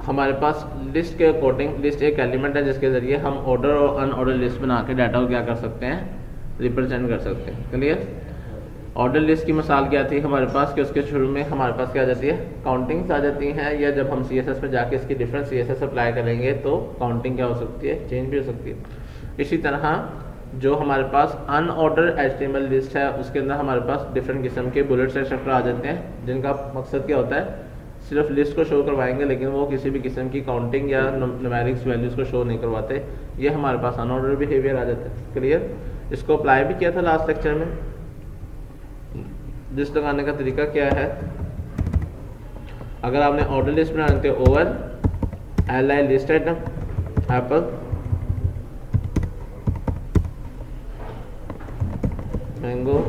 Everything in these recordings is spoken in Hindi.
हमारे पास लिस्ट के अकॉर्डिंग, लिस्ट एक एलिमेंट है जिसके ज़रिए हम ऑर्डर और अनऑर्डर लिस्ट बना के डाटा को क्या कर सकते हैं, रिप्रेजेंट कर सकते हैं। क्लियर। ऑर्डर लिस्ट की मिसाल क्या थी हमारे पास कि उसके शुरू में हमारे पास क्या आ जाती है, काउंटिंग्स आ जाती हैं, या जब हम CSS में जाके इसकी डिफरेंट CSS अप्लाई करेंगे तो काउंटिंग क्या हो सकती है, चेंज भी हो सकती है। इसी तरह जो हमारे पास अनऑर्डर HTML लिस्ट है उसके अंदर हमारे पास डिफरेंट किस्म के बुलेट्स एक्सेट्रा आ जाते हैं, जिनका मकसद क्या होता है, सिर्फ लिस्ट को शो करवाएंगे लेकिन वो किसी भी किस्म की काउंटिंग या न्यूमेरिक्स वैल्यूज़ को शो नहीं करवाते। ये हमारे पास अनऑर्डर बिहेवियर आ जाता है। क्लियर। इसको अप्लाई भी किया था लास्ट लेक्चर में। लिस्ट लगाने का तरीका क्या है, अगर आपने ऑर्डर लिस्ट बनानी है over LI list item Apple mango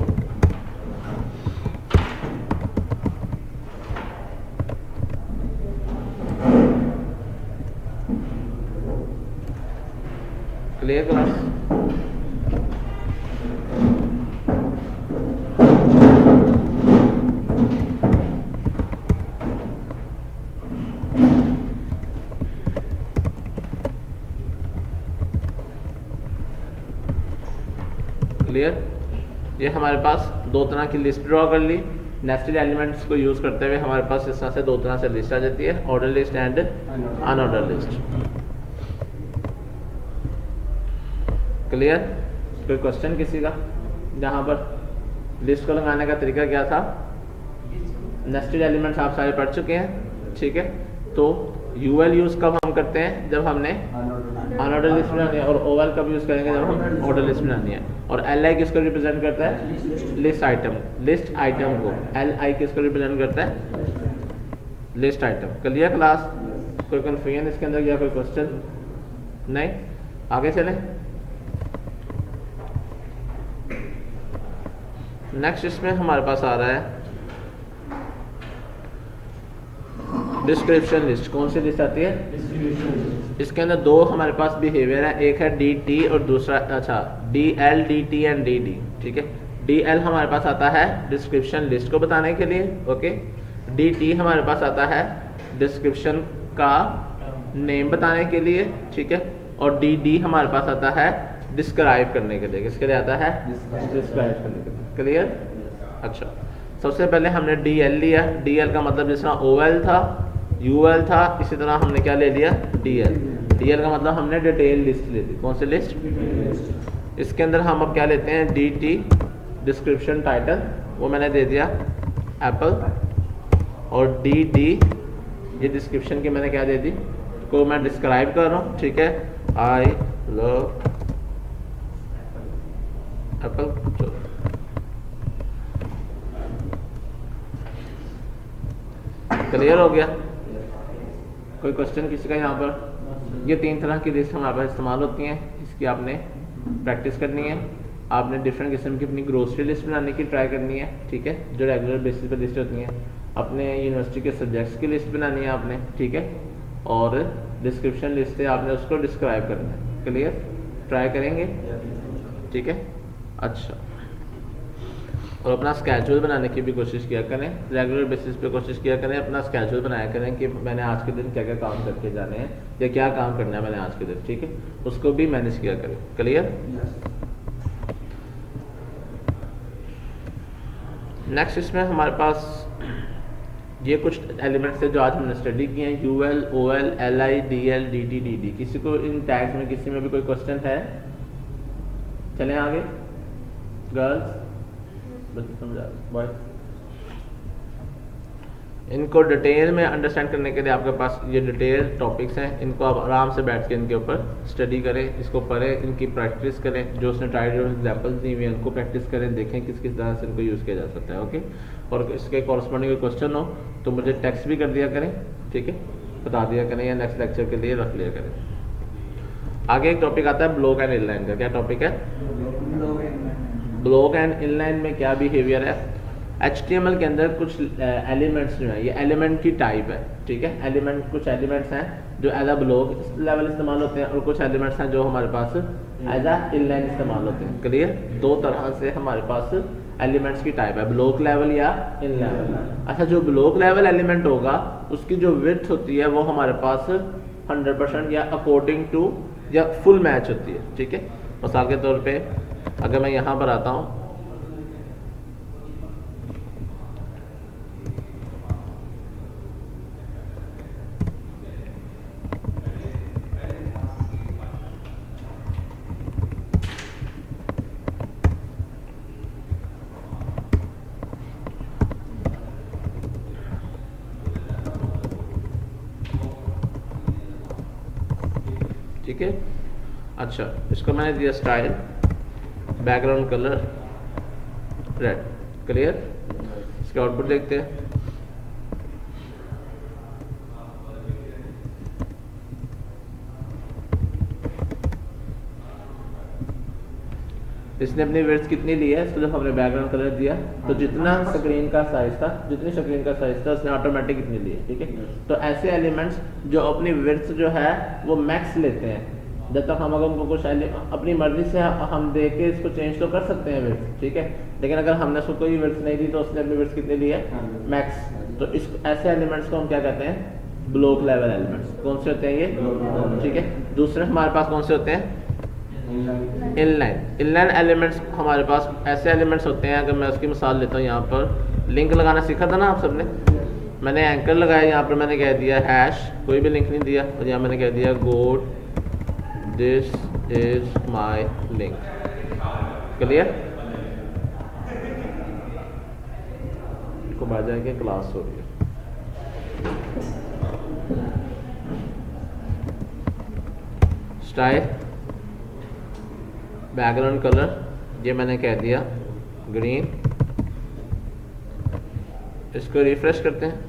clear class. Clear. ये हमारे पास दो तरह की लिस्ट ड्रॉ कर ली। नेस्टेड एलिमेंट्स को यूज़ करते हुए हमारे पास इस तरह से दो तरह से लिस्ट आ जाती है, order list and unordered list. Clear. कोई क्वेश्चन किसी का? जहाँ पर लिस्ट को लगाने का तरीका क्या था, नेस्टेड एलिमेंट्स आप सारे पढ़ चुके हैं, ठीक है। तो UL यूज़ कब हम करते हैं, जब हमने अनऑर्डर लिस्ट बनानी है, और OL कब यूज़ करेंगे, जब हम ऑर्डर लिस्ट बनानी है। और LI किसको रिप्रेजेंट करता है, लिस्ट आइटम, लिस्ट आइटम को। LI किसको रिप्रेजेंट करता है, लिस्ट आइटम। Clear class. कोई कन्फ्यूजन इसके अंदर या कोई क्वेश्चन नहीं? आगे चलें। नेक्स्ट इसमें हमारे पास आ रहा है डिस्क्रिप्शन लिस्ट। कौन सी लिस्ट आती है? इसके अंदर दो हमारे पास बिहेवियर है, एक है DT और दूसरा DL, DT एंड DD, ठीक है। DL हमारे पास आता है डिस्क्रिप्शन लिस्ट को बताने के लिए, ओके। DT हमारे पास आता है डिस्क्रिप्शन का नेम बताने के लिए, ठीक है। और DD हमारे पास आता है डिस्क्राइब करने के लिए। किसके लिए आता है? डिस्क्राइब करने के लिए। क्लियर। अच्छा, सबसे पहले हमने DL लिया। DL का मतलब जिस तरह OL था, UL था, इसी तरह हमने क्या ले लिया, DL। DL का मतलब हमने डिटेल लिस्ट ले ली। कौन सी लिस्ट? इसके अंदर हम अब क्या लेते हैं, DT डिस्क्रिप्शन टाइटल, वो मैंने दे दिया एप्पल, और DD ये डिस्क्रिप्शन की मैंने क्या दे दी, को मैं डिस्क्राइब कर रहा हूँ, ठीक है। I love Apple. क्लियर हो गया? कोई क्वेश्चन किसी का यहाँ पर? ये तीन तरह की लिस्ट हमारे पास इस्तेमाल होती हैं, इसकी आपने प्रैक्टिस करनी है। आपने डिफरेंट किस्म की अपनी ग्रोसरी लिस्ट बनाने की ट्राई करनी है, ठीक है, जो रेगुलर बेसिस पे लिस्ट होती हैं। अपने यूनिवर्सिटी के सब्जेक्ट्स की लिस्ट बनानी है आपने, ठीक है। और डिस्क्रिप्शन लिस्ट से आपने उसको डिस्क्राइब करना है। क्लियर। ट्राई करेंगे, ठीक है। अच्छा, और अपना स्केड्यूल बनाने की भी कोशिश किया करें, रेगुलर बेसिस पे कोशिश किया करें, अपना स्केड्यूल बनाया करें कि मैंने आज के दिन क्या क्या काम करके जाने हैं या क्या काम करना है मैंने आज के दिन, ठीक है। उसको भी मैनेज किया करें। क्लियर। नेक्स्ट इसमें हमारे पास ये कुछ एलिमेंट्स है जो आज हमने स्टडी किए हैं, UL, OL, LI, DL, DT, DD। किसी को इन टैग्स में किसी में भी कोई क्वेश्चन है? चलें आगे। गर्ल्स, समझा बॉय। इनको डिटेल में अंडरस्टैंड करने के लिए आपके पास ये डिटेल टॉपिक्स हैं, इनको आप आराम से बैठ के इनके ऊपर स्टडी करें, इसको पढ़ें, इनकी प्रैक्टिस करें। जो उसने ट्राइड और एग्जाम्पल्स दी हुई हैं उनको प्रैक्टिस करें, देखें किस किस तरह से इनको यूज़ किया जा सकता है, ओके। और इसके कॉरस्पॉन्डिंग क्वेश्चन हो तो मुझे टेक्स्ट भी कर दिया करें, ठीक है, बता दिया करें, या नेक्स्ट लेक्चर के लिए रख लिया करें। आगे एक टॉपिक आता है ब्लॉक एंड इनलाइन का। क्या टॉपिक है? ब्लॉक एंड इनलाइन में क्या बिहेवियर है? HTML के अंदर कुछ एलिमेंट्स जो है, ये एलिमेंट की टाइप है, ठीक है। एलिमेंट, कुछ एलिमेंट्स हैं जो एज अ ब्लॉक लेवल इस्तेमाल होते हैं, और कुछ एलिमेंट्स हैं जो हमारे पास एज अ इनलाइन इस्तेमाल होते हैं। क्लियर। दो तरह से हमारे पास एलिमेंट्स की टाइप है, ब्लॉक लेवल या इन लेवल। अच्छा, जो ब्लॉक लेवल एलिमेंट होगा उसकी जो विड्थ होती है वो हमारे पास 100% या अकॉर्डिंग टू या फुल मैच होती है। ठीक है, मिसाल के तौर पे अगर मैं यहाँ पर आता हूँ, ठीक है। अच्छा, इसको मैंने दिया style, background colour red, clear. इसके आउटपुट देखते हैं। इसने अपनी विड्थ कितनी ली है, इसको जब हमने बैकग्राउंड कलर दिया तो जितना स्क्रीन का साइज था, जितनी स्क्रीन का साइज था उसने ऑटोमेटिक कितनी ली है। ठीक है, तो ऐसे एलिमेंट्स जो अपनी विड्थ जो है वो मैक्स लेते हैं, जब तक हम अगर उनको कुछ अपनी मर्जी से हम देख के इसको चेंज तो कर सकते हैं विड्थ, ठीक है, लेकिन अगर हमने उसको कोई विड्थ नहीं दी तो उसने अपनी विड्थ कितनी ली है, मैक्स। तो इस ऐसे एलिमेंट्स को हम क्या कहते हैं, ब्लॉक लेवल एलिमेंट्स। कौन से होते हैं ये, ठीक है। दूसरे हमारे पास कौन से होते हैं, इनलाइन। इनलाइन एलिमेंट्स हमारे पास ऐसे एलिमेंट्स होते हैं, अगर मैं उसकी मिसाल लेता हूँ, यहाँ पर लिंक लगाना सीखा था ना आप सबने, मैंने एंकर लगाया, यहाँ पर मैंने कह दिया हैश, कोई भी लिंक नहीं दिया, और यहाँ मैंने कह दिया go this is my link, clear. को बाहर जाएंगे, क्लास हो रही है। स्टाइल, बैकग्राउंड कलर, ये मैंने कह दिया ग्रीन। इसको रिफ्रेश करते हैं।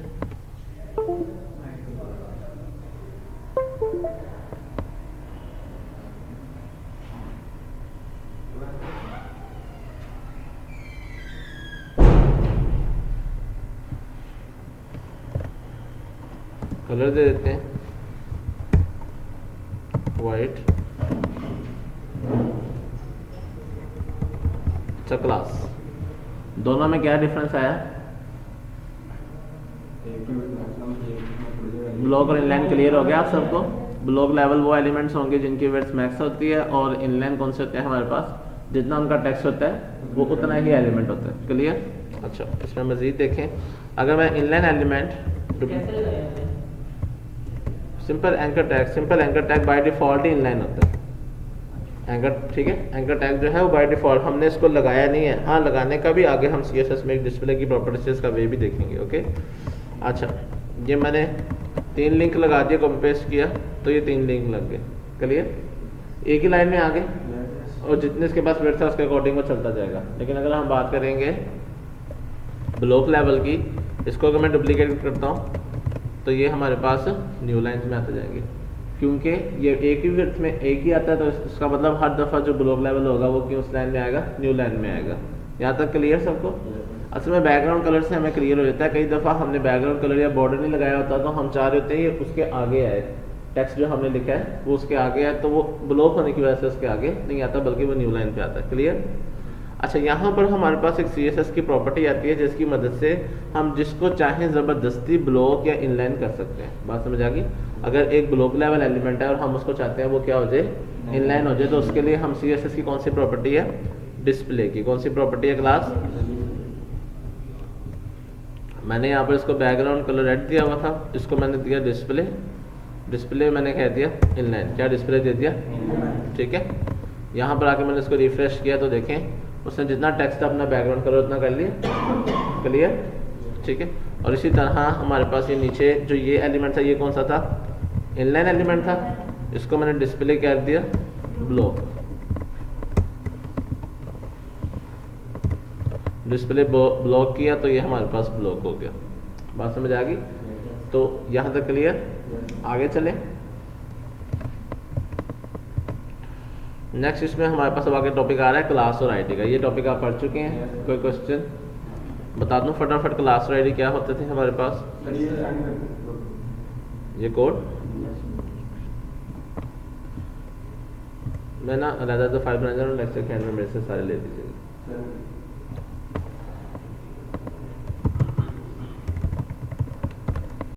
कलर दे देते हैं वाइट। अच्छा, क्लास, दोनों में क्या डिफरेंस आया, ब्लॉक और इनलाइन क्लियर हो गया आप सबको। ब्लॉक लेवल वो एलिमेंट्स होंगे जिनकी विड्थ मैक्स होती है, और इनलाइन कौन से होते हैं हमारे पास, जितना उनका टेक्स्ट होता है वो उतना ही एलिमेंट होता है, क्लियर। अच्छा, इसमें मजीद देखें, अगर मैं inline element simple anchor tag by default he inline होता है एंकर, ठीक है। एंकर टैग जो है वो बाय डिफॉल्ट, हमने इसको लगाया नहीं है, हाँ लगाने का भी आगे हम CSS में एक डिस्प्ले की प्रॉपर्टीज का वे भी देखेंगे, ओके। अच्छा, ये मैंने 3 लिंक लगा दिया, कॉपी पेस्ट किया तो ये 3 लिंक लग गए, क्लियर, एक ही लाइन में आ गए, और जितने इसके पास विड्थ है उसके अकॉर्डिंग वो चलता जाएगा। लेकिन अगर हम बात करेंगे ब्लॉक लेवल की, इसको अगर मैं डुप्लीकेट करता हूँ तो ये हमारे पास न्यू लाइन्स में आते जाएंगे, क्योंकि ये एक ही विड्थ में एक ही आता है, तो इसका मतलब हर दफ़ा जो ब्लॉक लेवल होगा वो क्यों उस लाइन में आएगा, न्यू लाइन में आएगा। यहाँ तक क्लियर सबको। असल में बैकग्राउंड कलर से हमें क्लियर हो जाता है, कई दफ़ा हमने बैकग्राउंड कलर या बॉर्डर नहीं लगाया होता तो हम चाह रहे होते हैं ये उसके आगे आए, टेक्स्ट जो हमने लिखा है वो उसके आगे आए, तो वो ब्लॉक होने की वजह से उसके आगे नहीं आता बल्कि वो न्यू लाइन पे आता है, क्लियर। अच्छा, यहाँ पर हमारे पास एक CSS की प्रॉपर्टी आती है जिसकी मदद से हम जिसको चाहें ज़बरदस्ती ब्लॉक या इनलाइन कर सकते हैं। बात समझ आ गई। अगर एक ब्लॉक लेवल एलिमेंट है और हम उसको चाहते हैं वो क्या हो जाए, इनलाइन हो जाए, तो उसके लिए हम CSS की कौन सी प्रॉपर्टी है, डिस्प्ले की। कौन सी प्रॉपर्टी है क्लास, मैंने यहाँ पर इसको बैकग्राउंड कलर रेड दिया हुआ था, इसको मैंने दिया डिस्प्ले, डिस्प्ले मैंने कह दिया इनलाइन, क्या डिस्प्ले दे दिया, ठीक है। यहाँ पर आके मैंने इसको रिफ्रेश किया तो देखें उसने जितना टेक्स्ट अपना बैकग्राउंड कलर उतना कर लिया, क्लियर, ठीक है। और इसी तरह हमारे पास ये नीचे जो ये एलिमेंट था ये कौन सा था, इनलाइन एलिमेंट था, इसको मैंने डिस्प्ले कर दिया ब्लॉक, डिस्प्ले ब्लॉक किया तो ये हमारे पास ब्लॉक हो गया। बात समझ आ गई। तो यहाँ तक क्लियर, आगे चले। नेक्स्ट इसमें हमारे पास अब आगे टॉपिक आ रहा है क्लास और आईडी का। ये टॉपिक आप पढ़ चुके हैं, कोई क्वेश्चन बता दूं फटाफट। क्लास और आईडी क्या होते थे हमारे पास, ये कोड मैं ना अलग फाइल बना लेक्चर के एंड में मेरे से सारे ले लीजिएगा।